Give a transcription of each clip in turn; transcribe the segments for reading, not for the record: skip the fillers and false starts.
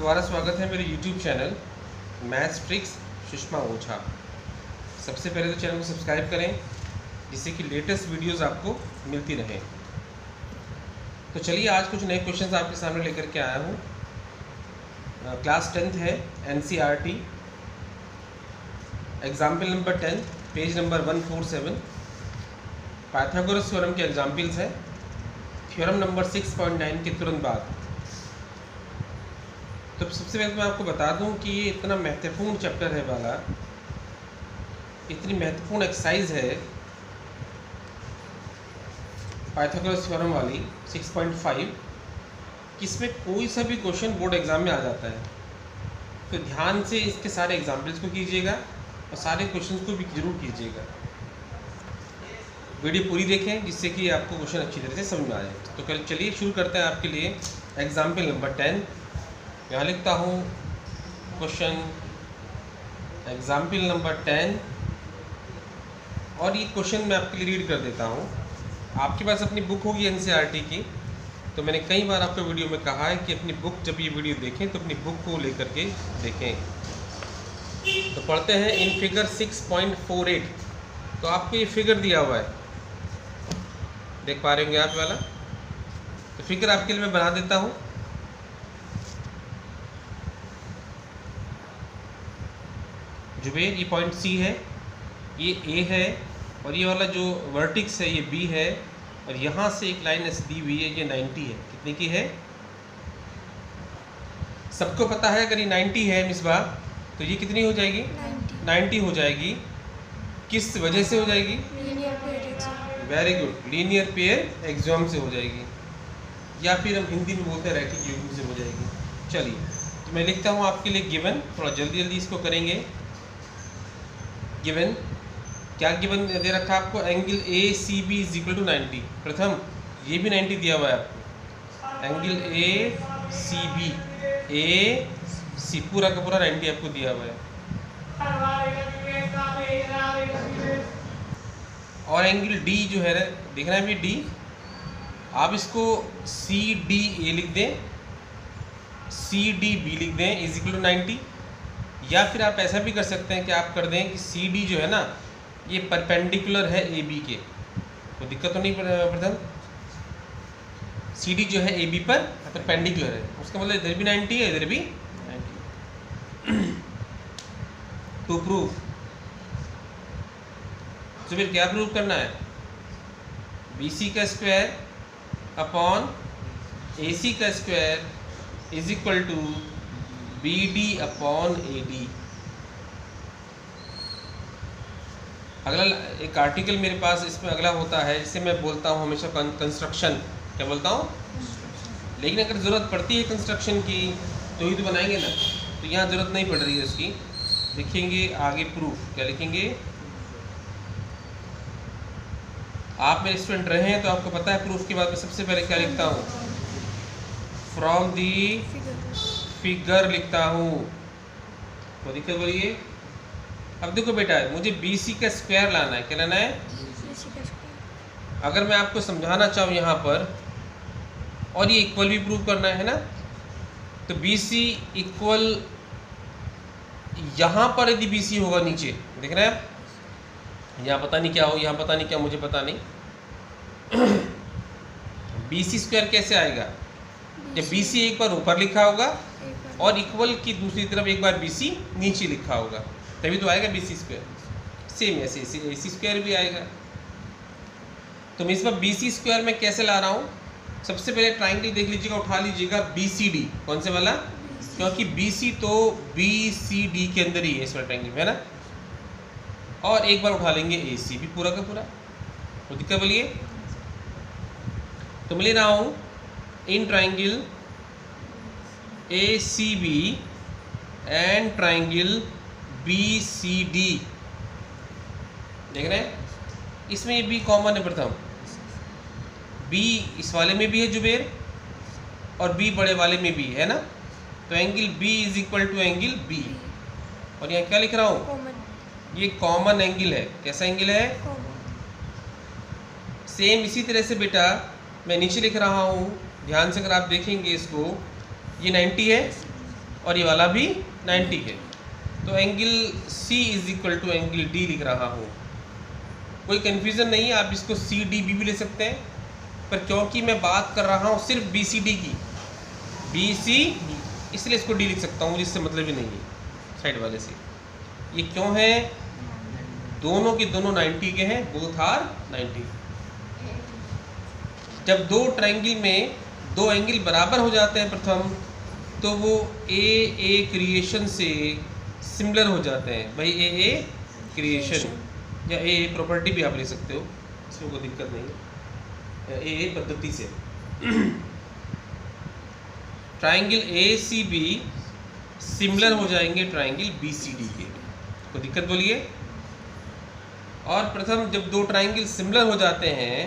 दोबारा स्वागत है मेरे YouTube channel maths tricks Sushma Ojha. सबसे पहले तो चैनल को सब्सक्राइब करें जिससे कि लेटेस्ट वीडियोस आपको मिलती रहें। तो चलिए आज कुछ नए क्वेश्चंस आपके सामने लेकर के आया हूँ। क्लास 10th है, NCERT, example number 10, page number 147। Pythagoras theorem के एग्जाम्पल्स हैं, थ्योरम नंबर 6.9 के तुरंत बाद। तो सबसे पहले मैं आपको बता दूं कि ये इतना महत्वपूर्ण चैप्टर है वाला, इतनी महत्वपूर्ण एक्सरसाइज है पाइथागोरस थ्योरम वाली 6.5 कि इसमें कोई सा भी क्वेश्चन बोर्ड एग्जाम में आ जाता है। तो ध्यान से इसके सारे एग्जाम्पल्स को कीजिएगा और सारे क्वेश्चंस को भी जरूर कीजिएगा। वीडियो पूरी देखें जिससे कि आपको क्वेश्चन अच्छी तरह से समझ में आ जाए। तो कल चलिए शुरू करते हैं आपके लिए एग्जाम्पल नंबर 10। यहाँ लिखता हूँ क्वेश्चन एग्जाम्पल नंबर 10 और ये क्वेश्चन मैं आपके लिए रीड कर देता हूँ। आपके पास अपनी बुक होगी NCERT की, तो मैंने कई बार आपको वीडियो में कहा है कि अपनी बुक जब ये वीडियो देखें तो अपनी बुक को लेकर के देखें। तो पढ़ते हैं इन फिगर 6.48। तो आपको ये फिगर दिया हुआ है, देख पा रहे होंगे आप वाला। तो फिगर आपके लिए मैं बना देता हूँ। जुबेर, ये पॉइंट C है, ये A है और ये वाला जो वर्टिक्स है ये B है और यहाँ से एक लाइन S दी हुई है, ये 90 है। कितने की है? सबको पता है अगर ये 90 है मिसबा तो ये कितनी हो जाएगी? 90 हो जाएगी। किस वजह से हो जाएगी? Very good, linear pair axiom से हो जाएगी, या फिर हम हिंदी में बोलते हैं रैखिक युग्म से हो जाएगी। चलिए तो मैं लिखता हूँ आपके लिए गिवन, थोड़ा जल्दी जल्दी इसको करेंगे। गिवन क्या गिवन दे रखा है आपको? Angle ACB is equal to 90। प्रथम ये भी 90 दिया हुआ है आपको। एंगल ACB AC पूरा का पूरा 90 आपको दिया हुआ है। और एंगल D जो है देख रहे हैं अभी D, आप इसको CDA लिख दें, CDB लिख दें इज इक्वल टू 90। या फिर आप ऐसा भी कर सकते हैं कि आप कर दें कि CD जो है ना ये परपेंडिकुलर है AB के, तो दिक्कत तो नहीं प्रथम। CD जो है AB पर परपेंडिकुलर है, उसका मतलब इधर भी 90 है इधर भी 90। टू प्रूव, तो फिर क्या प्रूव करना है? BC का स्क्वायर अपॉन AC का square is equal to BD upon AD। अगला एक आर्टिकल मेरे पास इसमें अगला होता है जिसे मैं बोलता हूँ हमेशा कंस्ट्रक्शन। क्या बोलता हूँ? लेकिन अगर ज़रूरत पड़ती है कंस्ट्रक्शन की तो ही तो बनाएंगे ना, तो यहाँ ज़रूरत नहीं पड़ रही है उसकी। लिखेंगे आगे प्रूफ, क्या लिखेंगे? आप मेरे स्टूडेंट रहे हैं तो आपको पता है प्रूफ के बाद में सबसे पहले क्या लिखता हूँ? फ्रॉम दी फिगर लिखता हूँ। तो दिक्कत बोलिए। अब देखो बेटा, मुझे BC का स्क्वायर लाना है। क्या लाना है? अगर मैं आपको समझाना चाहूँ यहाँ पर, और ये इक्वल भी प्रूव करना है ना, तो BC इक्वल यहाँ पर यदि BC होगा नीचे, देख रहे हैं आप, यहाँ पता नहीं क्या हो, यहाँ पता नहीं क्या, मुझे पता नहीं। BC स्क्वायर कैसे आएगा? जब BC एक बार ऊपर लिखा होगा और इक्वल की दूसरी तरफ एक बार BC नीचे लिखा होगा, तभी तो आएगा BC स्क्वायर। सेम ऐसे AC स्क्वायर भी आएगा। तो मैं इस बार BC स्क्वायर में कैसे ला रहा हूँ? सबसे पहले ट्राइंगल देख लीजिएगा, उठा लीजिएगा BCD। कौन से वाला? क्योंकि BC तो BCD के अंदर ही है इस वाले ट्राइंगल में, है ना। और एक बार उठा लेंगे AC भी पूरा का पूरा। तो दिक्कत बोलिए। तो मैं ले रहा हूँ in triangle ACB and triangle BCD। देख रहे हैं, इसमें ये B कॉमन है। प्रथम B इस वाले में भी है जुबेर, और B बड़े वाले में भी है ना। तो angle B is equal to angle B। और यहाँ क्या लिख रहा हूँ? ये कॉमन एंगल है। कैसा एंगल है? सेम इसी तरह से बेटा मैं नीचे लिख रहा हूँ, ध्यान से अगर आप देखेंगे इसको, ये 90 है और ये वाला भी 90 है। तो angle C is equal to angle D लिख रहा हूँ। कोई कन्फ्यूज़न नहीं है, आप इसको सी डी बी भी ले सकते हैं, पर क्योंकि मैं बात कर रहा हूँ सिर्फ बी सी डी की, बी सी डी, इसलिए इसको डी लिख सकता हूँ, जिससे मतलब ही नहीं है साइड वाले से। ये क्यों है? दोनों के दोनों 90 के हैं, बोथ आर 90। जब दो ट्रायंगल में दो एंगल बराबर हो जाते हैं प्रथम, तो वो ए क्रिएशन से सिमिलर हो जाते हैं। भाई ए क्रिएशन या ए प्रॉपर्टी भी आप ले सकते हो, इसमें कोई दिक्कत नहीं है, ए पद्धति से। Triangle A C B similar हो जाएंगे ट्रायंगल बी सी डी के, कोई दिक्कत बोलिए। और प्रथम जब दो ट्रायंगल सिमिलर हो जाते हैं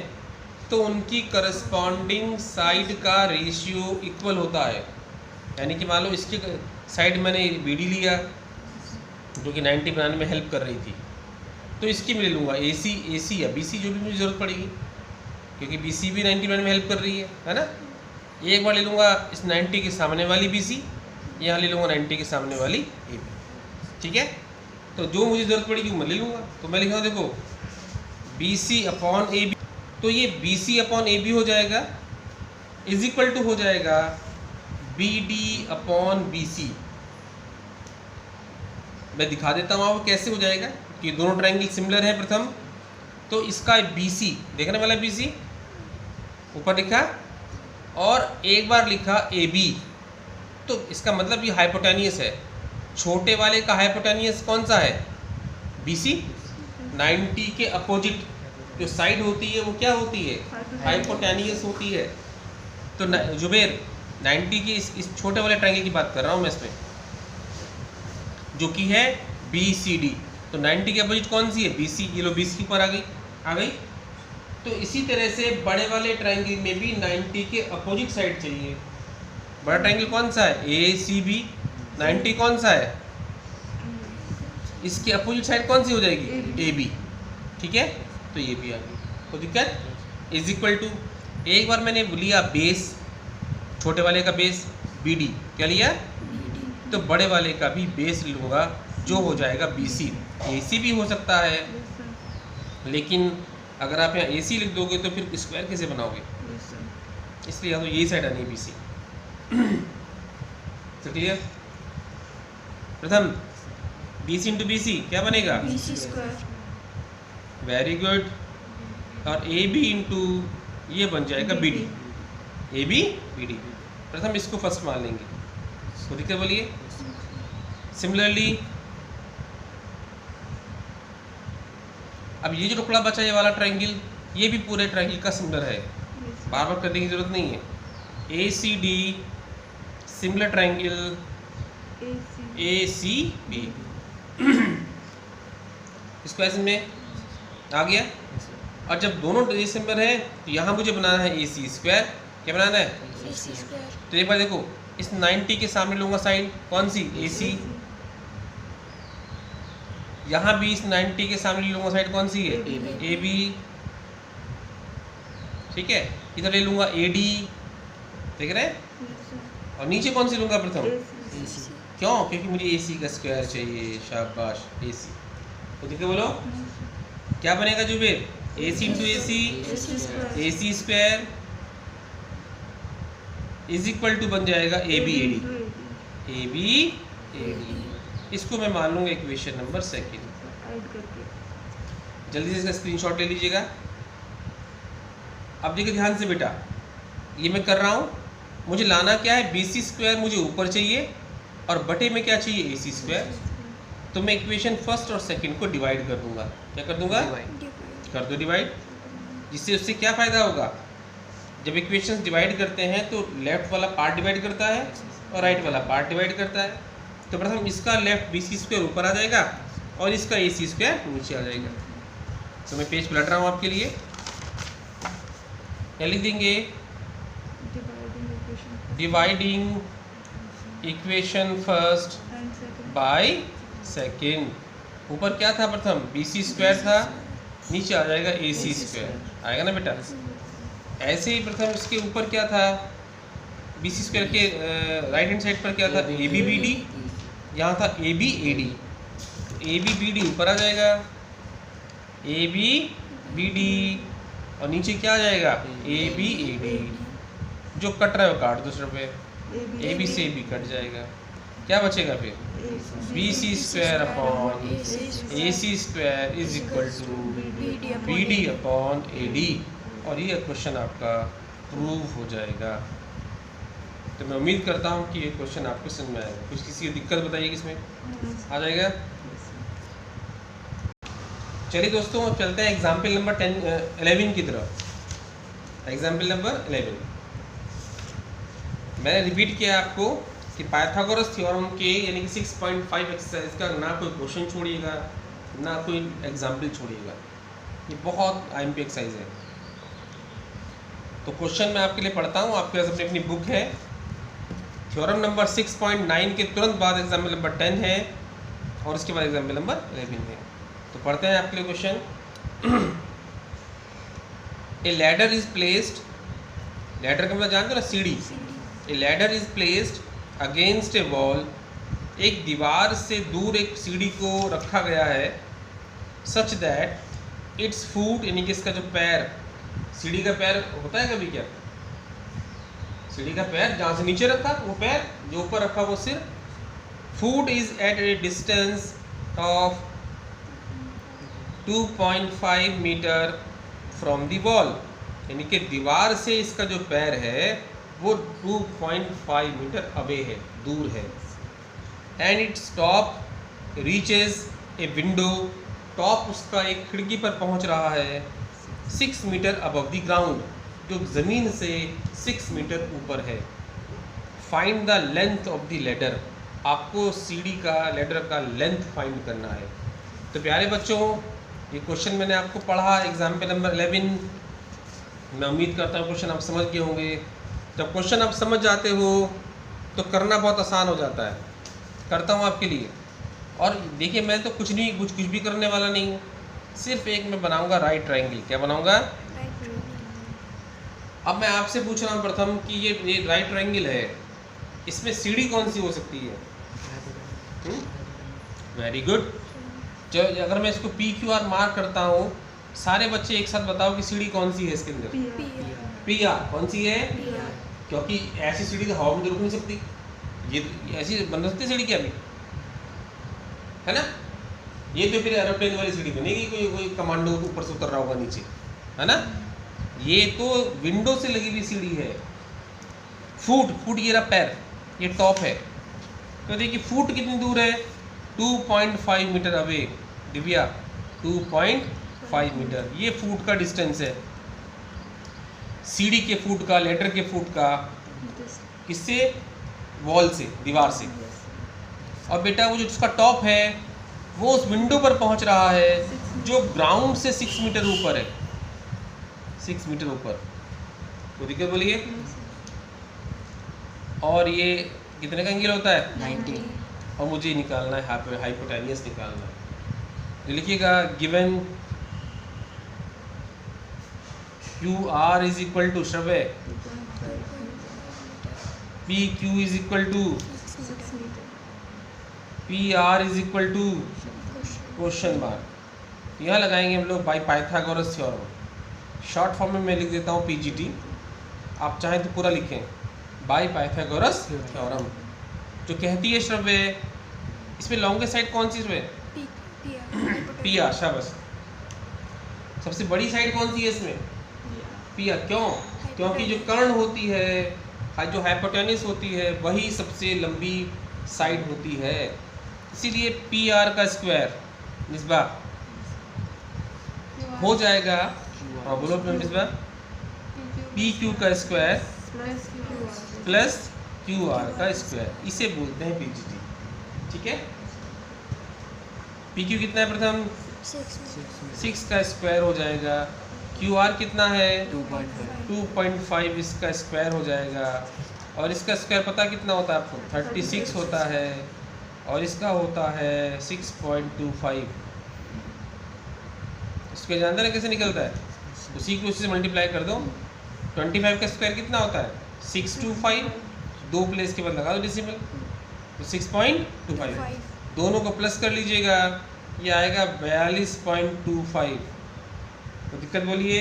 तो उनकी करस्पॉन्डिंग साइड का रेशियो इक्वल होता है। यानी कि मान लो इसकी साइड मैंने बी डी लिया जो कि 90 बनाने में हेल्प कर रही थी, तो इसकी मैं ले लूँगा ए सी या बी सी, जो भी मुझे ज़रूरत पड़ेगी, क्योंकि बी सी भी 90 बनाने में हेल्प कर रही है ना। एक बार ले लूँगा इस 90 के सामने वाली बी सी, यहाँ ले लूँगा 90 के सामने वाली ए बी, ठीक है। तो जो मुझे ज़रूरत पड़ेगी वो मैं ले लूँगा। तो मैं लिखा देखो B C upon A B, तो ये B C upon A B हो जाएगा इज इक्वल टू हो जाएगा B D upon B C. मैं दिखा देता हूँ आपको कैसे हो जाएगा कि दोनों ट्रायंगल सिमिलर है प्रथम। तो इसका बी सी देखने वाला बी सी ऊपर लिखा और एक बार लिखा ए बी, तो इसका मतलब ये हाइपोटेनियस है। छोटे वाले का हाइपोटेनियस कौन सा है? बी सी। 90 के अपोजिट जो साइड होती है वो क्या होती है? हाइपोटेनियस होती है। तो जुबेर 90 की इस छोटे वाले ट्रायंगल की बात कर रहा हूँ मैं इसमें, जो कि है बी सी डी। तो 90 के अपोजिट कौन सी है? B C. ये लो बी सी ऊपर आ गई। तो इसी तरह से बड़े वाले ट्रायंगल में भी 90 के अपोजिट साइड चाहिए। बड़ा ट्रायंगल कौन सा है? A C B. 90 कौन सा है? इसके अपोजिट साइड कौन सी हो जाएगी? ए बी, ठीक है। तो ये भी आ गई, कोई दिक्कत। इज इक्वल टू एक बार मैंने लिया बेस, छोटे वाले का बेस बी डी, क्या लिया? तो बड़े वाले का भी बेस लूँगा जो हो जाएगा बी सी। ए सी भी हो सकता है, लेकिन अगर आप यहाँ ए सी लिख दोगे तो फिर स्क्वायर कैसे बनाओगे? इसलिए तो यही साइड आनी है बी सी। तो क्लियर? प्रथम B C into B C क्या बनेगा? B C square. Very good. और ए बी इंटू ये बन जाएगा B D, A B B D. प्रथम इसको फर्स्ट मान लेंगे, तो दिक्कत बोलिए। सिमिलरली अब ये जो टुकड़ा बचा ये वाला ट्रायंगल, ये भी पूरे ट्रायंगल का सिमिलर है, बार बार करने की जरूरत नहीं है। A C D similar triangle A C B. इसको ऐसे में आ गया। और जब दोनों ये सिमिलर है तो यहाँ मुझे बनाना है ए सी स्क्वायर। क्या बनाना है? A C square. तो एक बार देखो इस 90 के सामने लूँगा साइड कौन सी? ए सी। यहाँ भी इस 90 के सामने लूँगा साइड कौन सी है? ए बी, ठीक है। इधर ले लूँगा ए डी, देख रहे हैं। और नीचे कौन सी लूँगा प्रथम? क्यों? क्योंकि मुझे ए सी का स्क्वायर चाहिए। शाबाश, ए सी। तो देखिए बोलो क्या बनेगा Zuber? A C into A C, A C square is equal to बन जाएगा A B A D, A B A D. इसको मैं मान लूँगा इक्वेशन नंबर सेकेंड। जल्दी से इसका स्क्रीनशॉट ले लीजिएगा। अब देखिए ध्यान से बेटा, ये मैं कर रहा हूँ, मुझे लाना क्या है? बी सी स्क्वायर मुझे ऊपर चाहिए और बटे में क्या चाहिए? ए सी स्क्वायर। तो मैं इक्वेशन फर्स्ट और सेकंड को डिवाइड कर दूंगा। क्या कर दूंगा? कर दो डिवाइड। जिससे उससे क्या फ़ायदा होगा? जब इक्वेशंस डिवाइड करते हैं तो लेफ्ट वाला पार्ट डिवाइड करता है और राइट वाला पार्ट डिवाइड करता है। तो प्रथम इसका लेफ्ट बी सी स्क्वायर ऊपर आ जाएगा और इसका ए सी स्क्वायर नीचे आ जाएगा। तो मैं पेज पलट रहा हूँ आपके लिए। क्या लिख देंगे? Dividing equation first by second. ऊपर क्या था प्रथम? बी सी स्क्वायर था, नीचे आ जाएगा ए सी स्क्वायर, आएगा ना बेटा। ऐसे ही प्रथम इसके ऊपर क्या था? BC स्क्वायर के राइट हैंड साइड पर क्या था, AB BD, यहाँ था AB AD, AB BD ऊपर आ जाएगा, AB BD, और नीचे क्या आ जाएगा, AB AD। जो कट रहा है वो काट दो सिर्फ पे, AB से AB कट जाएगा, क्या बचेगा फिर, BC square upon AC square is equal to BD upon AD। और ये क्वेश्चन आपका प्रूव हो जाएगा। तो मैं उम्मीद करता हूँ कि ये क्वेश्चन आपको समझ में आएगा। कुछ किसी की दिक्कत बताइए किसमें आ जाएगा। चलिए दोस्तों अब चलते हैं एग्जाम्पल नंबर 11 की तरफ। एग्जाम्पल नंबर 11 मैंने रिपीट किया आपको कि पाइथागोरस थ्योरम के यानी कि 6.5 एक्सरसाइज का ना कोई क्वेश्चन छोड़िएगा ना कोई एग्जाम्पल छोड़िएगा, ये बहुत IMP एक्सरसाइज है। तो क्वेश्चन मैं आपके लिए पढ़ता हूँ, आपके पास अपनी बुक है। थ्योरम नंबर 6.9 के तुरंत बाद एग्जाम्पल नंबर 10 है और उसके बाद एग्जाम्पल नंबर 11 है। तो पढ़ते हैं आपके लिए question. A ladder is placed, ladder का मतलब जानते हो ना, सीढ़ी। ए ladder is placed against A wall, एक दीवार से दूर एक सीढ़ी को रखा गया है, सच दैट इट्स फुट यानी कि इसका जो पैर, सीढ़ी का पैर होता है कभी क्या, सीढ़ी का पैर जहाँ से नीचे रखा वो पैर, जो ऊपर रखा वो सिर, foot is at a distance of 2.5 metre from the wall, यानी कि दीवार से इसका जो पैर है वो 2.5 मीटर अवे है, दूर है। And its top reaches a window, top उसका एक खिड़की पर पहुंच रहा है 6 मीटर अबव द ग्राउंड, जो ज़मीन से 6 मीटर ऊपर है। Find the length of the ladder, आपको सीढ़ी का लेडर का लेंथ फाइंड करना है। तो प्यारे बच्चों ये क्वेश्चन मैंने आपको पढ़ा एग्जाम्पल नंबर 11। मैं उम्मीद करता हूँ क्वेश्चन आप समझ गए होंगे। जब क्वेश्चन आप समझ जाते हो तो करना बहुत आसान हो जाता है। करता हूँ आपके लिए, और देखिए मैं तो कुछ भी करने वाला नहीं हूँ, सिर्फ एक मैं बनाऊँगा राइट ट्रायंगल। क्या बनाऊँगा? अब मैं आपसे पूछ रहा हूँ प्रथम कि ये राइट ट्रायंगल है, इसमें सीढ़ी कौन सी हो सकती है? Very good. जो अगर मैं इसको PQR मार्क करता हूँ, सारे बच्चे एक साथ बताओ कि सीढ़ी कौन सी है इसके अंदर? PR। कौन सी है? क्योंकि ऐसी सीढ़ी तो हवा में तो रुक नहीं सकती, ये ऐसी बन सकती सीढ़ी क्या अभी, है ना? ये तो फिर एरोप्लेन वाली सीढ़ी बनेगी, कोई कमांडो ऊपर से उतर रहा होगा नीचे, है ना? ये तो विंडो से लगी हुई सीढ़ी है। फुट ये रहा पैर, ये टॉप है। तो देखिए फुट कितनी दूर है? 2.5 मीटर अवे। दिव्या 2.5 मीटर, ये फुट का डिस्टेंस है सीढ़ी के फुट का, लेडर के फुट का, किससे? वॉल से, दीवार से। और बेटा वो जो उसका टॉप है वो उस विंडो पर पहुंच रहा है जो ग्राउंड से 6 मीटर ऊपर है, 6 मीटर ऊपर। कोई दिक्कत बोलिए? और ये कितने का एंगल होता है? 90। और मुझे निकालना है हाइपोटेन्यूस निकालना है। तो लिखिएगा given QR is equal to श्रव्य PQ is equal to PR is equal to question mark. यहाँ लगाएंगे हम लोग by Pythagoras theorem. Short form में मैं लिख देता हूँ PGT, आप चाहें तो पूरा लिखें, बाय पाइथागोरस थ्योरम। जो कहती है श्रव्य, इसमें लॉन्गेस्ट साइड कौन सी है? PR। शाबाश। सबसे बड़ी साइड कौन सी है इसमें? PR। क्यों? क्योंकि जो कर्ण होती है, जो हाइपोटेन्यूस होती है, वही सबसे लंबी साइड होती है। इसीलिए PR का स्क्वायर निस्बा हो जाएगा, हाँ बोलो निस्बा, PQ का स्क्वायर प्लस QR का स्क्वायर, इसे बोलते हैं PGT। ठीक है? PQ कितना है प्रथम? 6 का स्क्वायर हो जाएगा। QR कितना है? 2.5 इसका स्क्वायर हो जाएगा। और इसका स्क्वायर पता कितना होता है आपको? 36 होता है। और इसका होता है 6.25। इसके जानते हैं कैसे निकलता है? उसी को उससे मल्टीप्लाई कर दो। 25 का स्क्वायर कितना होता है? 625। 2 प्लेस के बाद लगा दो डेसिमल, तो 6.25। दोनों को प्लस कर लीजिएगा, ये आएगा 42.25। तो दिक्कत बोलिए।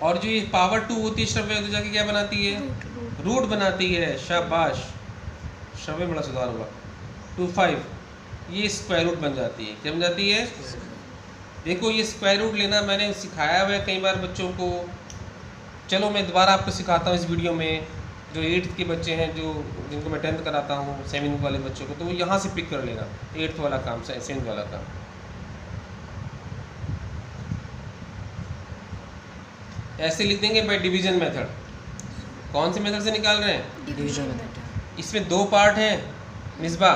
और जो ये पावर 2 होती है श्रव्य, तो जाके क्या बनाती है? रूट बनाती है। शाबाश, श्रव्य बड़ा सुधार हुआ। 25 ये स्क्वायर रूट बन जाती है। क्या बन जाती है? देखो ये स्क्वायर रूट लेना मैंने सिखाया हुआ है कई बार बच्चों को। चलो मैं दोबारा आपको सिखाता हूँ इस वीडियो में। जो 8th के बच्चे हैं, जो जिनको मैं 10th कराता हूँ, 7th वाले बच्चों को, तो वो यहाँ से पिक कर लेना 8th वाला काम, 7th वाला काम। ऐसे लिख देंगे बाय डिवीजन मेथड। कौन से मेथड से निकाल रहे हैं? Division method. इसमें 2 पार्ट हैं मिसबा,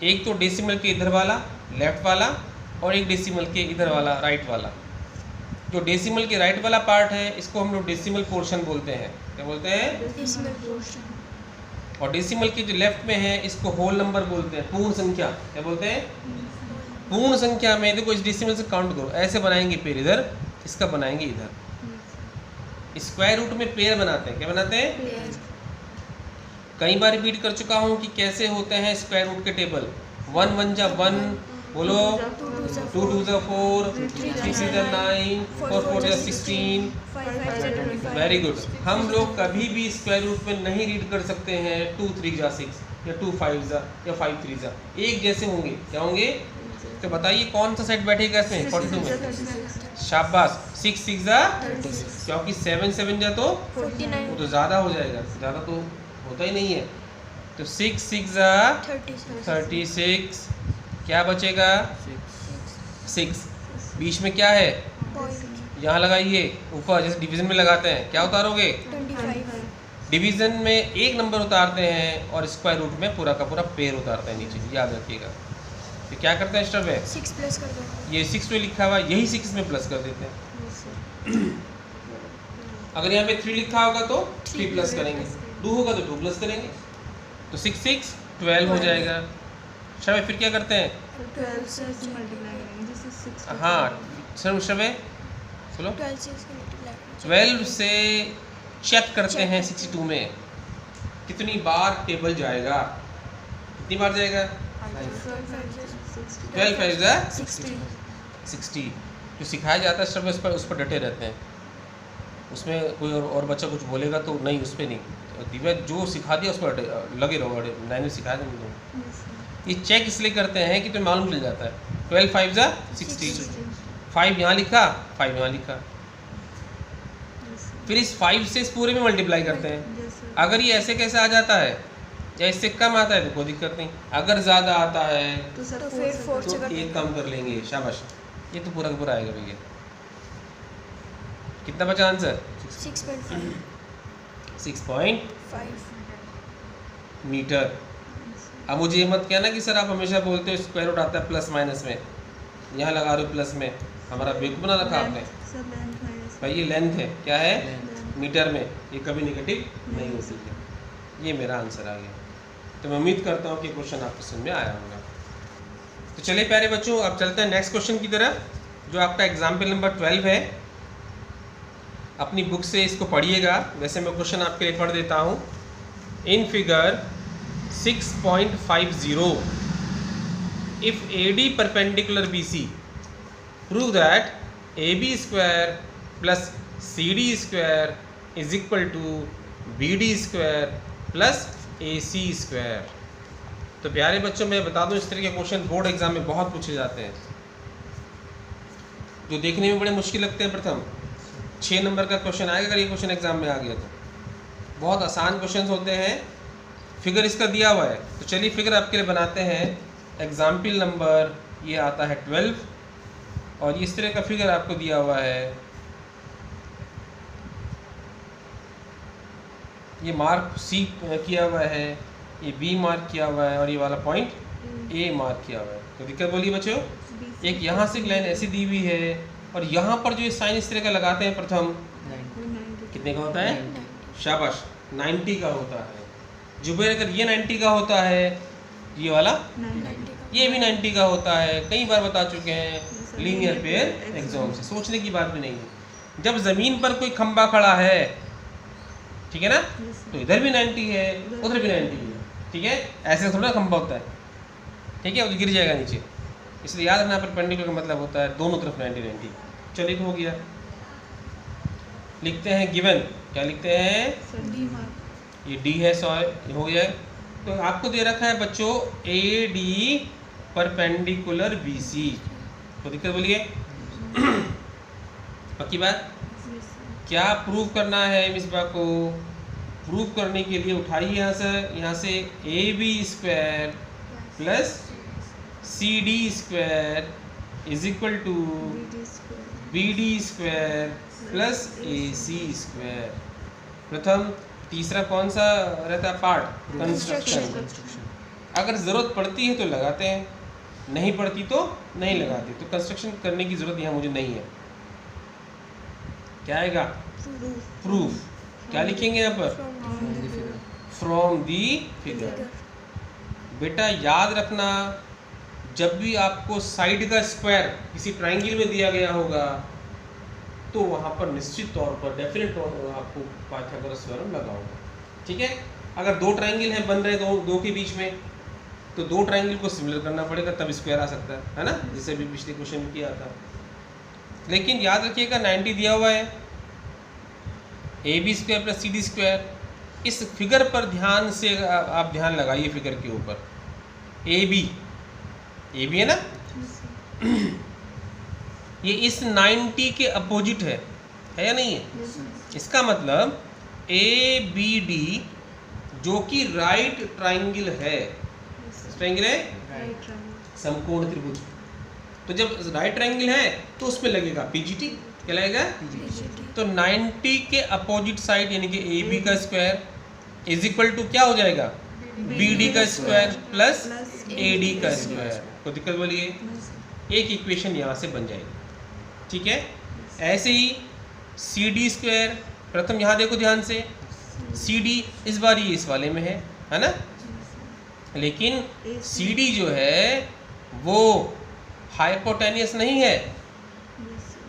एक तो डेसिमल के इधर वाला लेफ्ट वाला, और एक डेसिमल के इधर वाला राइट वाला। जो डेसिमल के राइट वाला पार्ट है इसको हम लोग डेसिमल पोर्शन बोलते हैं। क्या बोलते हैं? Decimal portion. और डेसिमल के जो लेफ्ट में है इसको होल नंबर बोलते हैं, पूर्ण संख्या। क्या बोलते हैं? पूर्ण संख्या में देखो इस डेसिमल से काउंट करो, ऐसे बनाएंगे पेड़ इधर, इसका बनाएंगे इधर। स्क्वायर रूट में पेयर बनाते हैं। क्या बनाते हैं? कई बार रिपीट कर चुका हूँ कि कैसे होते हैं स्क्वायर रूट के टेबल। 1 1 जा 1, बोलो 2 2 जा 4, 3 3 जा 9, 4 4 जा 16। 5 5 जा 25। Very good. हम लोग कभी भी स्क्वायर रूट में नहीं रीड कर सकते हैं 2 3 जा 6 या 2 5 जा या 5 3 जा, एक जैसे होंगे। क्या होंगे? तो बताइए कौन सा सेट बैठेगा इसमें 42 में? शाबाश, 6 6 जा 36। क्योंकि 7 7 जा तो 49। वो तो ज़्यादा हो जाएगा, ज़्यादा तो होता ही नहीं है। तो 6 6 जा 36, क्या बचेगा? 6। बीच में क्या है? यहाँ लगाइए ऊपर, जैसे डिवीज़न में लगाते हैं। क्या उतारोगे? 25। डिवीज़न में एक नंबर उतारते हैं और स्क्वायर रूट में पूरा का पूरा पेयर उतारते हैं नीचे, याद रखिएगा। तो क्या करते हैं स्टेप में? 6 प्लस कर दो। ये 6 में लिखा हुआ यही 6 में प्लस कर देते हैं। अगर यहाँ पे 3 लिखा होगा तो 3 प्लस करेंगे, 2 होगा तो 2 प्लस करेंगे, तो 6 6 12 हो जाएगा। शबे फिर क्या करते हैं? 12 से मल्टीप्लाई करेंगे, जैसे 6। हाँ सर शबे चलो 12 से इसको मल्टीप्लाई 12 से चेक करते हैं 62 में कितनी बार टेबल जाएगा। कितनी बार जाएगा? 12 5 जा 60। जो सिखाया जाता है सब उस पर डटे रहते हैं। उसमें कोई और बच्चा कुछ बोलेगा तो नहीं, उस पर नहीं। दिव्या जो सिखा दिया उस पर लगे रहो, मैंने सिखाया था। ये चेक इसलिए करते हैं कि तो मालूम चल जाता है। 12 5 जा 60, 5 यहाँ लिखा 5 यहाँ लिखा, फिर इस 5 से इस पूरे में मल्टीप्लाई करते हैं। अगर ये ऐसे कैसे आ जाता है या इससे कम आता है तो कोई दिक्कत नहीं, अगर ज़्यादा आता है तो फिर 4 से तो एक कम कर लेंगे। शाबाश, ये तो पूरा का पूरा आएगा भैया। कितना बचा आंसर? 6.5 6.5 मीटर। अब मुझे ये मत कहना कि सर आप हमेशा बोलते हो स्क्वायर रूट आता है प्लस माइनस में, यहाँ लगा रहे हो प्लस में, हमारा बेवकूफ़ बना रखा आपने। भाई ये लेंथ है, क्या है? मीटर में, ये कभी निगेटिव नहीं होती है। ये मेरा आंसर आ गया। तो मैं उम्मीद करता हूँ कि क्वेश्चन आपको समझ में आया होगा। तो चलिए प्यारे बच्चों, अब चलते हैं नेक्स्ट क्वेश्चन की तरफ, जो आपका एग्जाम्पल नंबर 12 है। अपनी बुक से इसको पढ़िएगा, वैसे मैं क्वेश्चन आपके लिए पढ़ देता हूँ। In figure 6.50 if AD perpendicular BC prove that AB square plus CD square is equal to BD square plus AC square। तो प्यारे बच्चों मैं बता दूं, इस तरह के क्वेश्चन बोर्ड एग्जाम में बहुत पूछे जाते हैं, जो देखने में बड़े मुश्किल लगते हैं। प्रथम 6 नंबर का क्वेश्चन आएगा अगर ये क्वेश्चन एग्जाम में आ गया तो। बहुत आसान क्वेश्चन होते हैं। फिगर इसका दिया हुआ है, तो चलिए फिगर आपके लिए बनाते हैं। एग्जाम्पल नंबर ये आता है 12 और इस तरह का फिगर आपको दिया हुआ है। ये मार्क सी किया हुआ है, ये बी मार्क किया हुआ है और ये वाला पॉइंट ए मार्क किया हुआ है। तो दिक्कत बोलिए बच्चों, एक यहाँ से लाइन ऐसी दी हुई है और यहाँ पर जो ये साइन इस तरह का लगाते हैं प्रथम, कितने का होता है? शाबाश, 90 का होता है। जुबैर अगर ये 90 का होता है, ये वाला ये भी 90 का होता है। कई बार बता चुके हैं लीनियर पेयर एग्जाम से, सोचने की बात भी नहीं है। जब ज़मीन पर कोई खंबा खड़ा है, ठीक है ना। तो इधर भी 90 है, उधर भी 90 है, ठीक है। ऐसे थोड़ा खंभा होता है, ठीक है, वो गिर जाएगा नीचे। इसलिए याद रखना परपेंडिकुलर का मतलब होता है दोनों तरफ 90 90। चलिए हो गया। लिखते हैं गिवन, क्या लिखते हैं, D mark. ये डी है, सॉरी हो गया। तो आपको दे रखा है बच्चों A D perpendicular B C, तो दिक्कत बोलिए। पक्की बात। Yes, sir. क्या प्रूव करना है मिसबा को, प्रूव करने के लिए उठाइए यहाँ से A B square plus C D square is equal to BD square. B D square plus A C square. प्रथम। तीसरा कौन सा रहता है पार्ट, कंस्ट्रक्शन। अगर ज़रूरत पड़ती है तो लगाते हैं, नहीं पड़ती तो नहीं लगाते। तो कंस्ट्रक्शन करने की ज़रूरत यहाँ मुझे नहीं है। क्या आएगा, Proof. प्रूफ। क्या लिखेंगे यहाँ पर, From the figure. From the figure. बेटा याद रखना, जब भी आपको साइड का स्क्वायर किसी ट्राइंगल में दिया गया होगा तो वहाँ पर निश्चित तौर पर डेफिनेट तौर पर आपको पाइथागोरस थ्योरम लगा होगा, ठीक है। अगर दो ट्राइंगल हैं बन रहे दो के बीच में, तो दो ट्राइंगल को सिमिलर करना पड़ेगा, तब स्क्वायर आ सकता है ना, जिसे भी पिछले क्वेश्चन में किया था। लेकिन याद रखिएगा 90 दिया हुआ है, A B square plus C D square. इस फिगर पर ध्यान से आप ध्यान लगाइए, फिगर के ऊपर ए बी है ना, Yes, sir. ये इस 90 के अपोजिट है या नहीं है। Yes, sir. इसका मतलब ए बी डी जो कि राइट ट्राइंगल है, Yes, sir. ट्राइंगल है Right triangle. समकोण त्रिभुज। तो जब राइट ट्राइंगल है तो उसमें लगेगा पीजीटी, क्या लगेगा, BGT. तो 90 के अपोजिट साइड यानी कि ए बी का स्क्वायर इज इक्वल टू क्या हो जाएगा, बी डी का स्क्वायर प्लस ए डी का स्क्वायर। कोई दिक्कत बोलिए, Yes, sir. एक इक्वेशन यहाँ से बन जाएगी, ठीक है। ऐसे ही सी डी स्क्वायर, प्रथम यहाँ देखो ध्यान से, सी डी इस बार ये इस वाले में है ना, Yes, sir. लेकिन AC. सी डी जो है वो हाइपोटेनियस नहीं है, Yes, sir.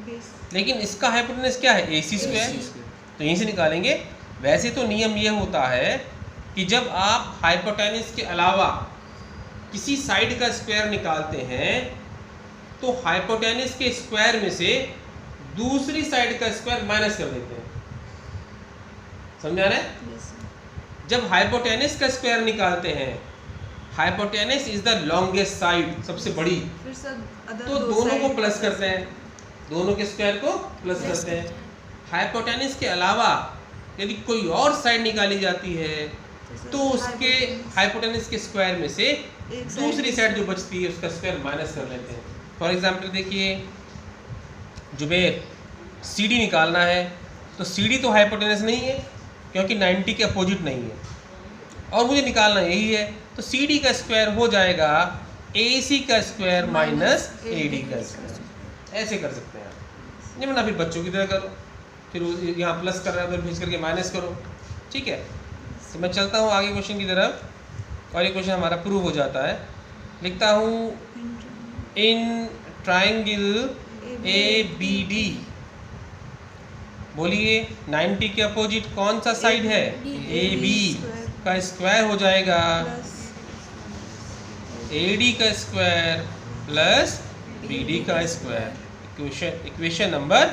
Base. लेकिन इसका हाइपोटेनियस क्या है, ए सी स्क्वायर। तो यहीं से निकालेंगे। वैसे तो नियम ये होता है कि जब आप हाइपोटेनियस के अलावा किसी साइड का स्क्वायर निकालते हैं तो हाइपोटेनियस के स्क्वायर में से दूसरी साइड का स्क्वायर माइनस कर देते हैं, समझा रहे हैं। Yes, sir. जब हाइपोटेनियस का स्क्वायर निकालते हैं, hypotenuse is the longest side, सबसे बड़ी, फिर सब other तो दो दोनों को side प्लस करते हैं, दोनों के स्क्वायर को प्लस करते हैं। हाइपोटेनियस के अलावा यदि कोई और साइड निकाली जाती है जैसे तो उसके hypotenuse. हाइपोटेनियस के स्क्वायर में से एक दूसरी साइड जो बचती है उसका स्क्वायर माइनस कर लेते हैं। फॉर एग्जांपल देखिए, जुबेर सी डी निकालना है, तो सी डी तो हाइपोटेनियस नहीं है क्योंकि 90 के अपोजिट नहीं है, और मुझे निकालना यही है, तो सी डी का स्क्वायर हो जाएगा ए सी का स्क्वायर माइनस ए डी का स्क्वायर। ऐसे कर सकते हैं आप, नहीं वरना फिर बच्चों की तरह करो, फिर यहाँ प्लस कर रहा है उधर भेज करके माइनस करो, ठीक है। तो मैं चलता हूँ आगे क्वेश्चन की तरफ, और ये क्वेश्चन हमारा प्रूव हो जाता है। लिखता हूँ in triangle A B D, बोलिए 90 के अपोजिट कौन सा साइड है, ए बी का स्क्वायर हो जाएगा ए डी का स्क्वायर प्लस बी डी का स्क्वायर। इक्वेशन नंबर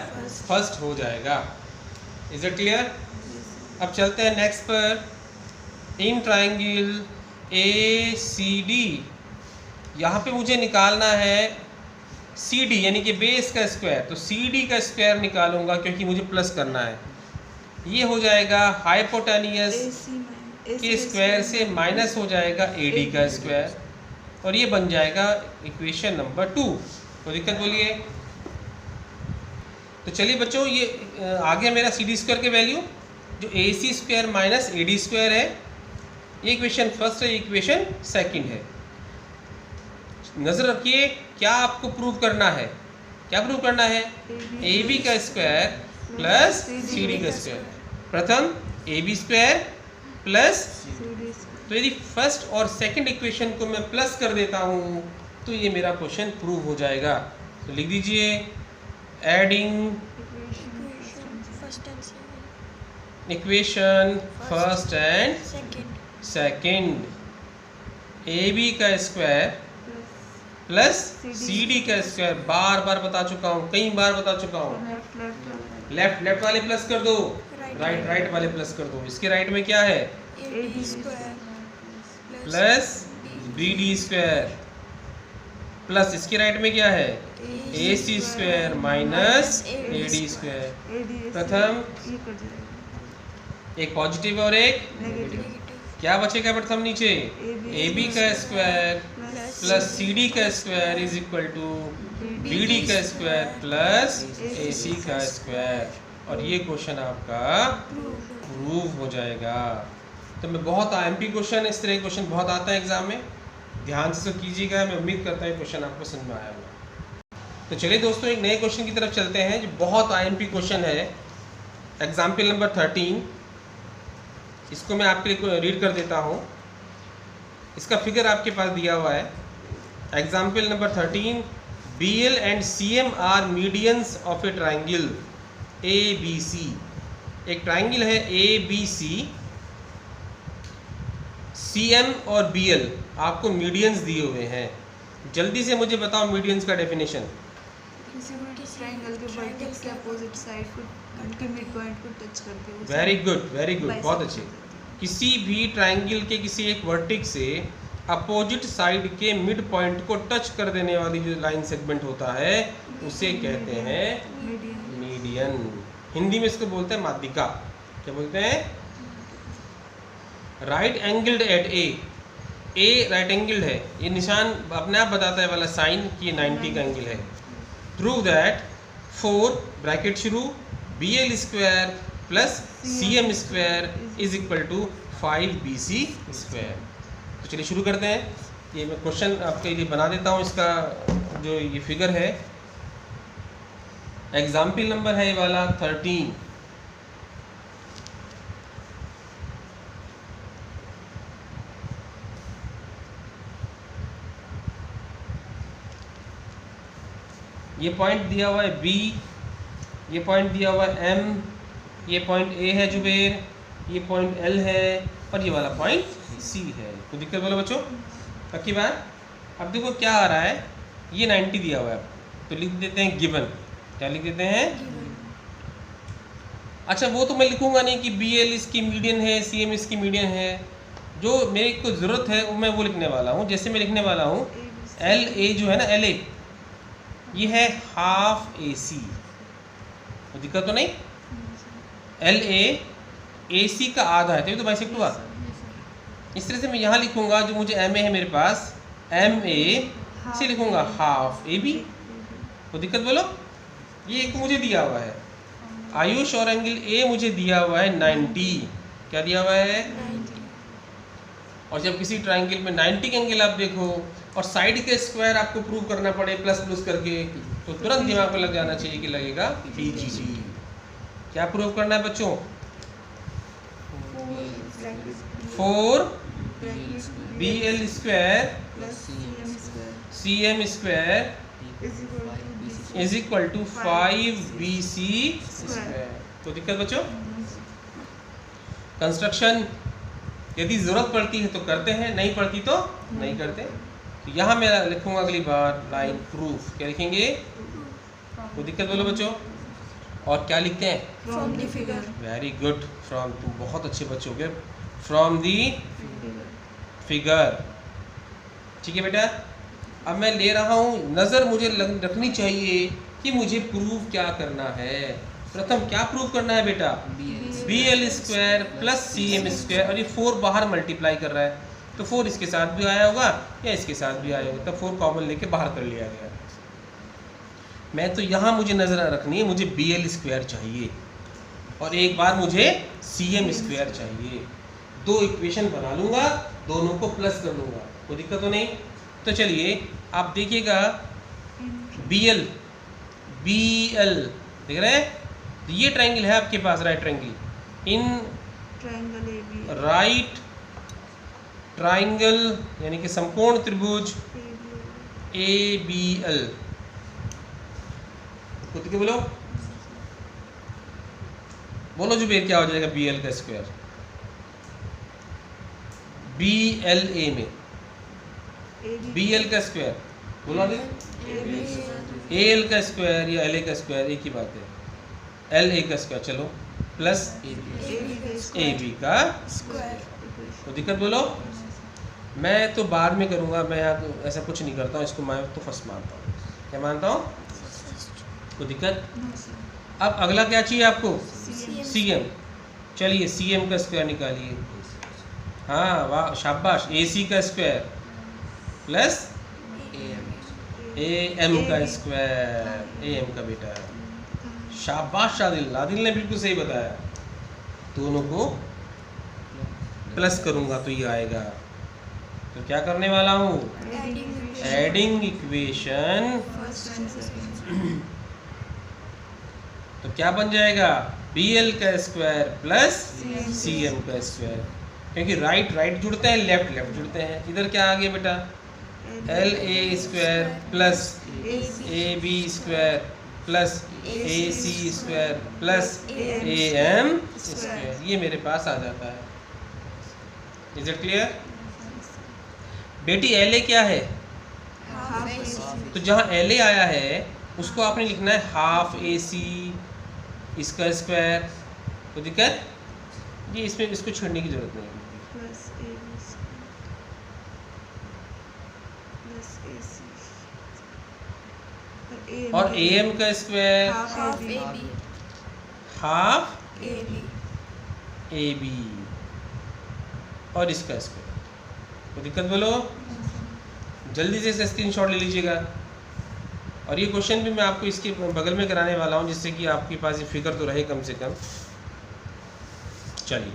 फर्स्ट हो जाएगा। Is it clear. अब चलते हैं नेक्स्ट पर। इन ट्राइंगल ए सी डी, यहाँ पे मुझे निकालना है सी डी यानी कि बेस का स्क्वायर, तो सी डी का स्क्वायर निकालूंगा क्योंकि मुझे प्लस करना है। ये हो जाएगा हाइपोटेनियस के स्क्वायर से माइनस हो जाएगा ए डी का स्क्वायर, और ये बन जाएगा इक्वेशन नंबर 2। तो दिक्कत बोलिए। तो चलिए बच्चों, ये आगे मेरा सी डी स्क्वायर के वैल्यू जो A C square minus A D square है, ये इक्वेशन फर्स्ट है, इक्वेशन सेकंड है। नज़र रखिए क्या आपको प्रूव करना है, क्या प्रूव करना है, ए बी का स्क्वायर प्लस सी डी का स्क्वायर। प्रथम ए बी स्क्वायर प्लस, तो यदि फर्स्ट और सेकंड इक्वेशन को मैं प्लस कर देता हूँ तो ये मेरा क्वेश्चन प्रूव हो जाएगा। तो लिख दीजिए adding, equation first and second second, A B का square plus plus C D का स्क्वायर, बार बार बता चुका हूँ, कई बार बता चुका हूँ। लेफ्ट लेफ्ट लेफ्ट लेफ्ट वाले प्लस कर दो, Right. राइट राइट वाले प्लस कर दो। इसके राइट में क्या है? AB square plus B D square, plus इसके राइट में क्या है? A C square minus A D square. AD प्रथम ये कर जाएगा एक पॉजिटिव और एक नेगेटिव क्या बचेगा प्रथम नीचे? ए बी का स्क्वायर प्लस सी डी का square is equal to B D का स्क्वायर प्लस ए सी का स्क्वायर। और ये क्वेश्चन आपका प्रूव हो जाएगा। तो मैं बहुत एमपी क्वेश्चन, इस तरह के क्वेश्चन बहुत आता है एग्जाम में, ध्यान से सब कीजिएगा। मैं उम्मीद करता हूँ क्वेश्चन आपको समझ में आया होगा। तो चलिए दोस्तों एक नए क्वेश्चन की तरफ चलते हैं जो बहुत आईएमपी क्वेश्चन है। एग्जाम्पल नंबर 13, इसको मैं आपके लिए रीड कर देता हूँ। इसका फिगर आपके पास दिया हुआ है। Example number 13, BL and CM are medians of a triangle ABC। एक ट्राइंगल है ABC, CM और BL आपको मीडियंस दिए हुए हैं। जल्दी से मुझे बताओ मीडियंस का डेफिनेशन। किसी भी ट्रायंगल के वर्टेक्स के अपोजिट साइड को उनके मिड पॉइंट को टच करके वो very good very good, bisect बहुत हो अच्छे। जाती है। किसी भी ट्राइंगल के किसी एक वर्टेक्स से अपोजिट साइड के मिड पॉइंट को टच कर देने वाली जो लाइन सेगमेंट होता है उसे कहते हैं मीडियन मीडियन। हिंदी में इसको बोलते हैं माध्यिका। क्या बोलते हैं? Right angled at A right angled है, ये निशान अपने आप बताता है वाला साइन कि ये 90 का एंगल है। प्रूव दैट 4 ब्रैकेट शुरू BL square plus CM square is equal to 5BC square. तो चलिए शुरू करते हैं। ये मैं क्वेश्चन आपके लिए बना देता हूँ। इसका जो ये फिगर है, एग्जाम्पल नंबर है ये वाला 13। ये पॉइंट दिया हुआ है B, ये पॉइंट दिया हुआ है M, ये पॉइंट A है जुबेर, ये पॉइंट L है और ये वाला पॉइंट C है। तो दिक्कत बोलो बच्चों, पक्की बात। अब देखो क्या आ रहा है, ये 90 दिया हुआ है, तो लिख देते हैं गिवन। क्या लिख देते हैं? अच्छा वो तो मैं लिखूंगा नहीं कि BL इसकी मीडियन है, CM इसकी मीडियन है। जो मेरे को ज़रूरत है वो मैं वो लिखने वाला हूँ। जैसे मैं लिखने वाला हूँ LA जो है ना, LA ये है हाफ AC, तो दिक्कत तो नहीं। LA AC का आधा है, तभी तो बाइसेक्ट हुआ। इस तरह से मैं यहाँ लिखूंगा, जो मुझे MA है मेरे पास, MA से लिखूंगा हाफ AB। तो दिक्कत बोलो, ये एक मुझे दिया हुआ है आयुष और एंगल A मुझे दिया हुआ है 90। क्या दिया हुआ है? 90। और जब किसी ट्राइंगल में 90 का एंगल आप देखो और साइड के स्क्वायर आपको प्रूव करना पड़े प्लस प्लस करके, तो तुरंत दिमाग में लग जाना चाहिए कि लगेगा PGC। क्या प्रूव करना है बच्चों? 4 BL square plus CM square is equal to 5BC square. तो दिक्कत बच्चों, कंस्ट्रक्शन यदि ज़रूरत पड़ती है तो करते हैं, नहीं पड़ती तो नहीं करते। तो यहाँ मैं लिखूंगा अगली बार लाइन प्रूफ। क्या लिखेंगे? कोई दिक्कत बोलो बच्चों। और क्या लिखते हैं? From the figure. Very good, from, तुम बहुत अच्छे बच्चे हो गए। फ्रॉम दी फिगर, ठीक है बेटा। अब मैं ले रहा हूँ, नज़र मुझे रखनी चाहिए कि मुझे प्रूव क्या करना है। प्रथम क्या प्रूव करना है बेटा? BL square plus CM square, और ये 4 बाहर मल्टीप्लाई कर रहा है, तो 4 इसके साथ भी आया होगा या इसके साथ भी आया होगा, तब 4 कॉमन लेके बाहर कर लिया गया। मैं तो यहाँ मुझे नज़र रखनी है, मुझे BL स्क्वायर चाहिए और एक बार मुझे CM स्क्वायर चाहिए। 2 इक्वेशन बना लूँगा, दोनों को प्लस कर लूँगा, कोई दिक्कत तो नहीं। तो चलिए आप देखिएगा, BL देख रहे हैं, तो ये ट्राइंगल है आपके पास, right triangle. In triangle AB right triangle यानी कि समकोण त्रिभुज ABL, खुद के बोलो, बोलो जुबेर क्या हो जाएगा बी एल का स्क्वायर, बी एल ए में बी एल का स्क्वायर बोला दे, ए एल का स्क्वायर या एल ए का स्क्वायर एक ही बात है, एल ए का स्क्वायर चलो प्लस ए बी का स्क्वायर तो दिक्कत बोलो। मैं तो बाद में करूँगा, मैं यहाँ तो ऐसा कुछ नहीं करता हूँ, इसको मैं तो फर्स्ट मानता हूँ। क्या मानता हूँ? कोई दिक्कत? अब अगला क्या चाहिए आपको? C M. चलिए सी एम का स्क्वायर निकालिए। हाँ वाह शाबाश, ए सी का स्क्वायर प्लस ए एम का स्क्वायर, ए एम का बेटा। शाबाश शादिल, आदिल ने बिल्कुल सही बताया। दोनों को प्लस करूँगा तो ये आएगा। तो क्या करने वाला हूँ? Adding equation. तो क्या बन जाएगा? बी एल का स्क्वायर प्लस सी एम का स्क्वायर, क्योंकि राइट राइट जुड़ते हैं, लेफ्ट लेफ्ट जुड़ते हैं। इधर क्या आ गया बेटा? L A square plus A B square plus A C square plus A M square, ये मेरे पास आ जाता है। Is it clear? बेटी एल ए क्या है? तो जहाँ एल ए आया है उसको आपने लिखना है हाफ ए सी इसका स्क्वायर। तो दिक्कत ये इसमें इसको छोड़ने की जरूरत नहीं है। और ए एम का स्क्वायर हाफ ए बी और इसका स्क्वायर। तो दिक्कत बोलो, जल्दी से स्क्रीनशॉट ले लीजिएगा। और ये क्वेश्चन भी मैं आपको इसके बगल में कराने वाला हूँ, जिससे कि आपके पास ये फिगर तो रहे कम से कम। चलिए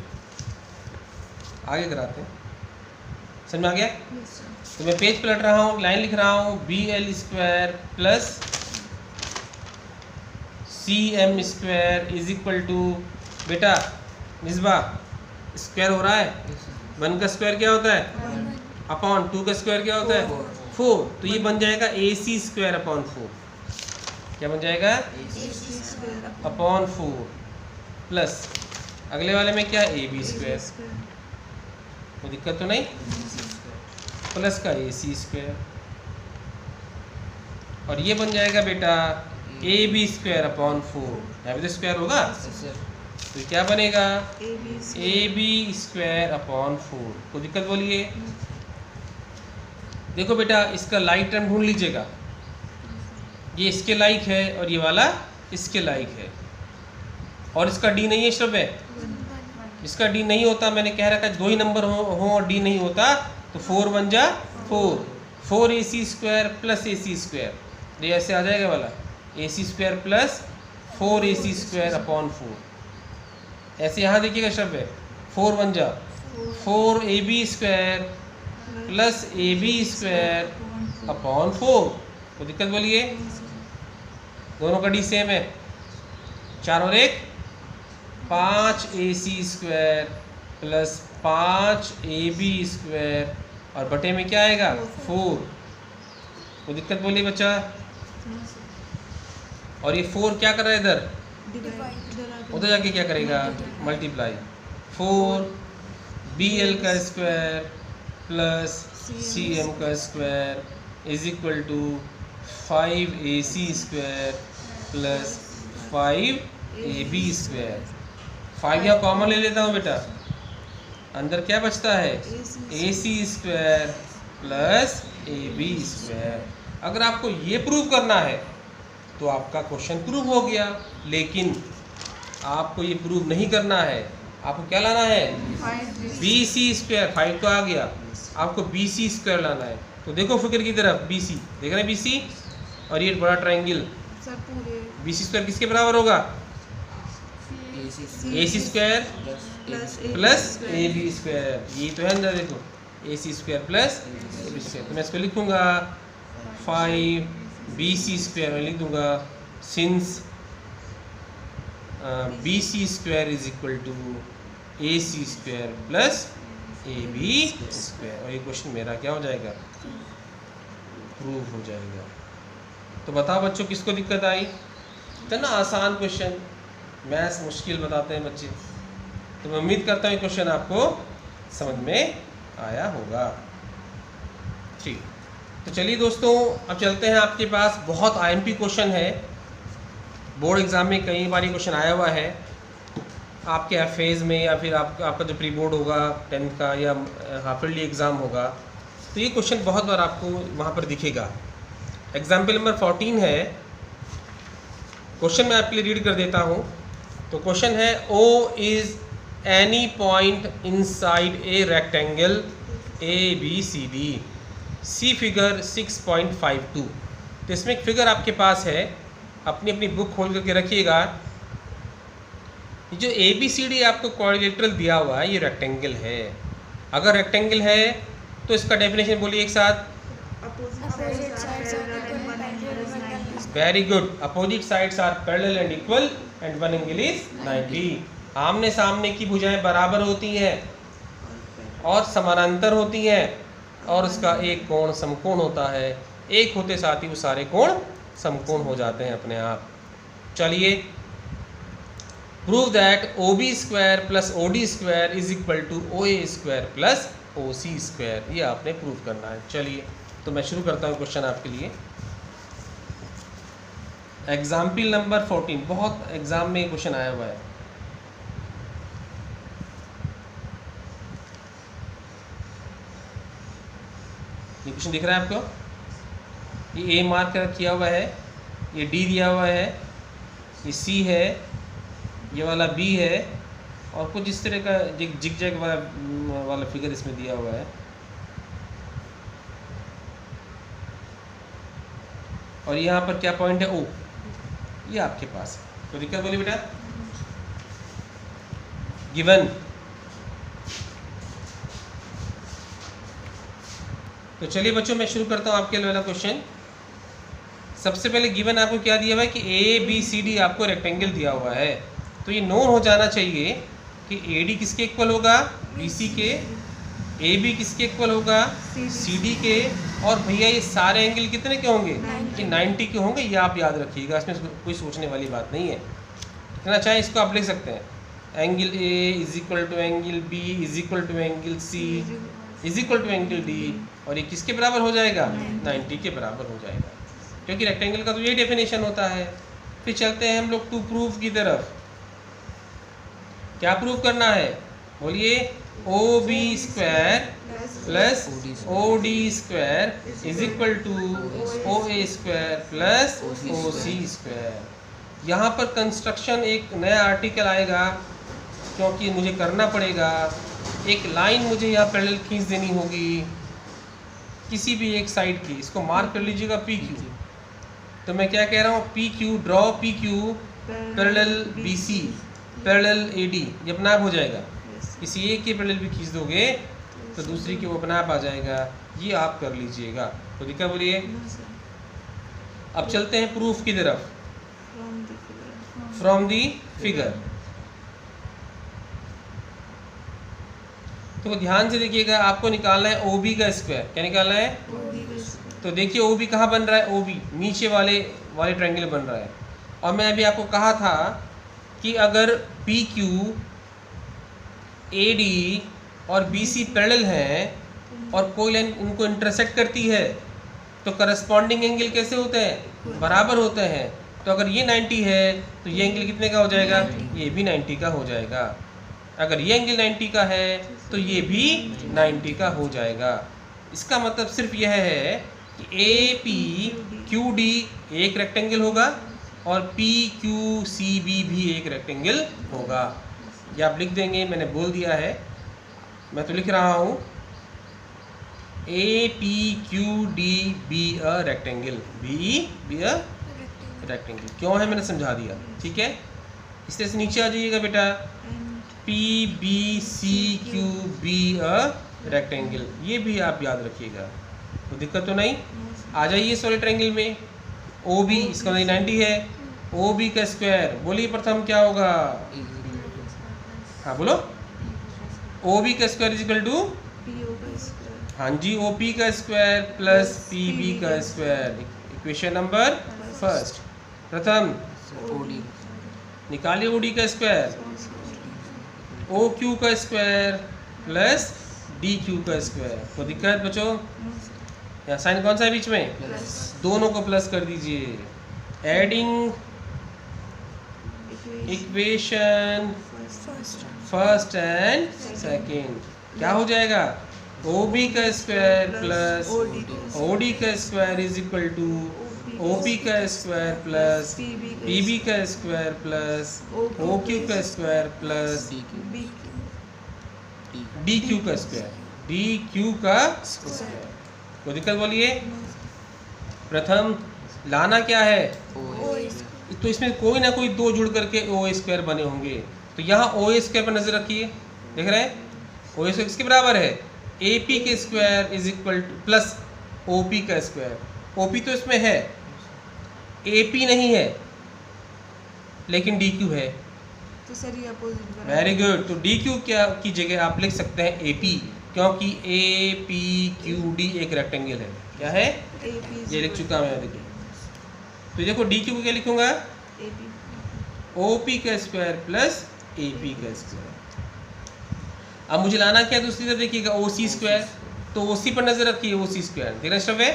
आगे कराते हैं। समझ में आ गया? तो मैं पेज पलट रहा हूँ, लाइन लिख रहा हूँ, B L square plus C M square is equal to, बेटा मिसबा स्क्वायर हो रहा है, 1 का स्क्वायर क्या होता है? अपॉन 2 का स्क्वायर क्या होता है? 4। तो ये बन जाएगा ए सी स्क्वायर अपॉन 4। क्या बन जाएगा? अपॉन 4 प्लस अगले वाले में क्या? A B square. कोई दिक्कत तो नहीं? प्लस का ए सी स्क्वायर, और ये बन जाएगा बेटा ए बी स्क्वायर अपॉन 4। यहाँ भी तो स्क्वायर होगा, तो क्या बनेगा? A B square upon 4। कोई दिक्कत बोलिए? देखो बेटा इसका लाइक टर्म ढूंढ लीजिएगा, ये इसके लाइक है और ये वाला इसके लाइक है, और इसका डी नहीं है शब है, इसका डी नहीं होता। मैंने कह रखा है 2 ही नंबर हो और डी नहीं होता, तो 4 बन जा 4 ए C square plus A C square, ये ऐसे आ जाएगा वाला ए सी स्क्वायर प्लस 4 ए सी स्क्वायर अपॉन 4। ऐसे यहाँ देखिएगा शब है, 4 बन जा 4 A B square plus A B square upon 4। तो दिक्कत बोलिए? दोनों का डी सेम है, 4 और 1 5 A C square plus 5 A B square, और बटे में क्या आएगा? 4। तो दिक्कत बोलिए बच्चा? और ये 4 क्या कर रहा है इधर? उधर जाके क्या करेगा? मल्टीप्लाई। 4 बी एल का स्क्वायर प्लस सी एम का square is equal to 5 A C square plus 5 A B square. 5 यहाँ कॉमन ले लेता हूँ बेटा, अंदर क्या बचता है? A C square plus A B square. अगर आपको ये प्रूव करना है तो आपका क्वेश्चन प्रूव हो गया, लेकिन आपको ये प्रूव नहीं करना है। आपको क्या लाना है? B C square. 5 तो आ गया, आपको बी सी स्क्वायर लाना है। तो देखो फिक्र की तरफ, बी सी देख रहे हैं, बी सी और ये बड़ा ट्रायंगल, बी सी स्क्वायर किसके बराबर होगा? A C square plus A B square. ये तो है अंदर, देखो A C square plus A B square. तो मैं इसको लिखूंगा 5 बी सी स्क्वायर में लिख दूंगा, since B C square is equal to A C square plus A B square. और ये क्वेश्चन मेरा क्या हो जाएगा? प्रूव हो जाएगा। तो बताओ बच्चों किसको दिक्कत आई? इतना आसान क्वेश्चन, मैथ्स मुश्किल बताते हैं बच्चे। तो मैं उम्मीद करता हूँ ये क्वेश्चन आपको समझ में आया होगा। ठीक, तो चलिए दोस्तों अब चलते हैं। आपके पास बहुत IMP क्वेश्चन है, बोर्ड एग्ज़ाम में कई बार क्वेश्चन आया हुआ है आपके FAs में, या फिर आपका जो प्री बोर्ड होगा 10th का या हाफ ईयरली एग्ज़ाम होगा, तो ये क्वेश्चन बहुत बार आपको वहाँ पर दिखेगा। एग्जाम्पल नंबर 14 है, क्वेश्चन मैं आपके लिए रीड कर देता हूँ। तो क्वेश्चन है O is any point inside a rectangle ABCD, see figure 6.52। तो इसमें एक फिगर आपके पास है, अपनी अपनी बुक खोल करके रखिएगा। जो ABCD आपको क्वाड्रिलेटरल दिया हुआ है, ये रेक्टेंगल है। अगर रेक्टेंगल है तो इसका डेफिनेशन बोलिए एक साथ। Opposite sides are equal and parallel, one angle is very good, opposite sides are parallel and equal and one angle is 90। आमने सामने की भुजाएं बराबर होती हैं और समानांतर होती हैं, और उसका एक कोण समकोण होता है। एक होते साथ ही वो सारे कोण समकोण हो जाते हैं अपने आप। चलिए, prove that OB square plus OD square is equal to OA square plus OC square, ये आपने प्रूव करना है। चलिए, तो मैं शुरू करता हूँ क्वेश्चन आपके लिए। एग्जाम्पल नंबर 14, बहुत एग्जाम में क्वेश्चन आया हुआ है। ये क्वेश्चन दिख रहा है आपको? ये A मार्क किया हुआ है, ये D दिया हुआ है, ये C है, ये वाला B है, और कुछ इस तरह का जिग जैग वाला फिगर इसमें दिया हुआ है। और यहाँ पर क्या पॉइंट है? O, ये आपके पास है। तो दिक्कत बोली बेटा, गिवन। तो चलिए बच्चों, मैं शुरू करता हूँ आपके लिए वाला क्वेश्चन। सबसे पहले गिवन आपको क्या दिया हुआ है कि ABCD आपको रेक्टेंगल दिया हुआ है। तो ये नोन हो जाना चाहिए कि AD किसके इक्वल होगा? BC के। AB किसके इक्वल होगा? CD के। और भैया ये सारे एंगल कितने के होंगे? 90 के होंगे। ये आप याद रखिएगा, इसमें कोई सोचने वाली बात नहीं है। इतना चाहे इसको आप लिख सकते हैं, angle A is equal to angle B is equal to angle C is equal to angle D, और ये किसके बराबर हो जाएगा? 90 के बराबर हो जाएगा, क्योंकि रेक्टेंगल का तो यही डेफिनेशन होता है। फिर चलते हैं हम लोग टू प्रूफ की तरफ। क्या प्रूफ करना है? बोलिए। OB square plus OD square is equal to OA square plus OC square. यहाँ पर कंस्ट्रक्शन एक नया आर्टिकल आएगा, क्योंकि मुझे करना पड़ेगा। एक लाइन मुझे यहाँ पैरेलल खींच देनी होगी किसी भी एक साइड की। इसको मार्क कर लीजिएगा PQ। तो मैं क्या कह रहा हूँ? PQ, draw PQ parallel BC parallel AD, ये अपना आप हो जाएगा। किसी एक के पैरेलल भी खींच दोगे तो दूसरी के वो अपना आप आ जाएगा। ये आप कर लीजिएगा। तो दिक्कत बोलिए। अब चलते हैं प्रूफ की तरफ। From the figure. तो ध्यान से देखिएगा, आपको निकालना है OB का स्क्वायर। क्या निकालना है? तो देखिए OB कहाँ बन रहा है? OB नीचे वाले ट्रायंगल बन रहा है। और मैं अभी आपको कहा था कि अगर PQ, AD और BC पैरेलल हैं और कोई लाइन इनको इंटरसेक्ट करती है, तो करस्पॉन्डिंग एंगल कैसे होते हैं? बराबर होते हैं। तो अगर ये 90 है तो ये एंगल कितने का हो जाएगा? ये भी 90 का हो जाएगा। अगर ये एंगल 90 का है तो ये भी 90 का हो जाएगा। इसका मतलब सिर्फ यह है कि APQD एक रेक्टेंगल होगा और PQCB भी एक रेक्टेंगल होगा। या आप लिख देंगे, मैंने बोल दिया है, मैं तो लिख रहा हूँ APQD be a rectangle, be a rectangle. क्यों है मैंने समझा दिया, ठीक है। इस तरह से नीचे आ जाइएगा बेटा, PBCQB अ रेक्टेंगल, ये भी आप याद रखिएगा। तो दिक्कत तो नहीं। आ जाइए सॉलिड ट्रायंगल में। OB, इसका मतलब 90 है। OB का स्क्वायर, बोलिए प्रथम क्या होगा? हाँ बोलो। OB का स्क्वायर इज इक्वल टू, हाँ जी, OP का स्क्वायर प्लस PB का स्क्वायर। Equation number first. प्रथम निकालिए OD का स्क्वायर, OQ का स्क्वायर प्लस DQ का स्क्वायर। कोई दिक्कत बच्चों? यहाँ साइन कौन सा है बीच में? प्लस दोनों को प्लस कर दीजिए। Adding equation first and second, क्या हो जाएगा? OB का स्क्वायर प्लस OD का square is equal to OP का स्क्वायर प्लस PB का स्क्वायर प्लस OQ का स्क्वायर प्लस DQ का स्क्वायर, DQ का स्क्वायर। कोई दिक्कत बोलिए? प्रथम लाना क्या है? तो इसमें कोई ना कोई दो जुड़ करके ओ स्क्वायर बने होंगे, तो यहाँ ओ स्क्वायर पर नजर रखिए। देख रहे हैं ओ स्क्वायर किसके बराबर है? AP के square is equal two plus OP का स्क्वायर। OP तो इसमें है, AP नहीं है, लेकिन DQ है। तो सर ये अपोजिट बराबर। Very good. तो DQ क्या की जगह आप लिख सकते हैं AP, क्योंकि APQD एक रेक्टेंगल है। क्या है? ये लिख चुका मैं, देखिए। तो देखो DQ को क्या लिखूंगा? OP का स्क्वायर प्लस AP का स्क्वायर। अब मुझे लाना क्या है दूसरी तरफ? देखिएगा OC स्क्वायर, तो OC पर नजर रखिए, OC स्क्वायर देख रहे हैं स्टफ है।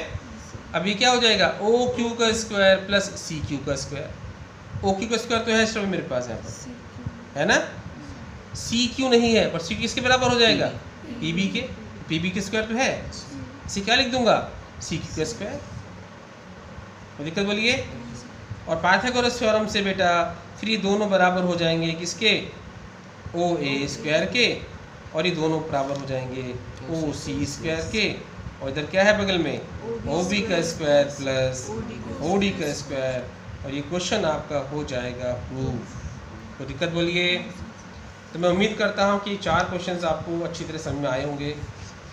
अब ये क्या हो जाएगा? OQ का स्क्वायर प्लस CQ का स्क्वायर। OQ का स्क्वायर तो है स्टफ मेरे पास यहाँ पर, है ना? CQ नहीं है, पर CQ किसके बराबर हो जाएगा? PB के। PB के स्क्वायर तो है, इसे क्या लिख दूंगा? CQ का स्क्वायर। कोई दिक्कत बोलिए? और पाइथागोरस थ्योरम से बेटा फिर ये दोनों बराबर हो जाएंगे किसके? OA स्क्वायर के, और ये दोनों बराबर हो जाएंगे OC स्क्वायर के। और इधर क्या है बगल में? OB का स्क्वायर प्लस OD का स्क्वायर। और ये क्वेश्चन आपका हो जाएगा प्रूफ। कोई दिक्कत बोलिए? तो मैं उम्मीद करता हूँ कि 4 क्वेश्चंस आपको अच्छी तरह समझ में आए होंगे।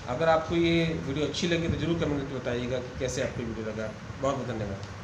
अगर आपको ये वीडियो अच्छी लगी तो ज़रूर कमेंट करके बताइएगा कि कैसे आपको वीडियो लगा। बहुत बहुत धन्यवाद।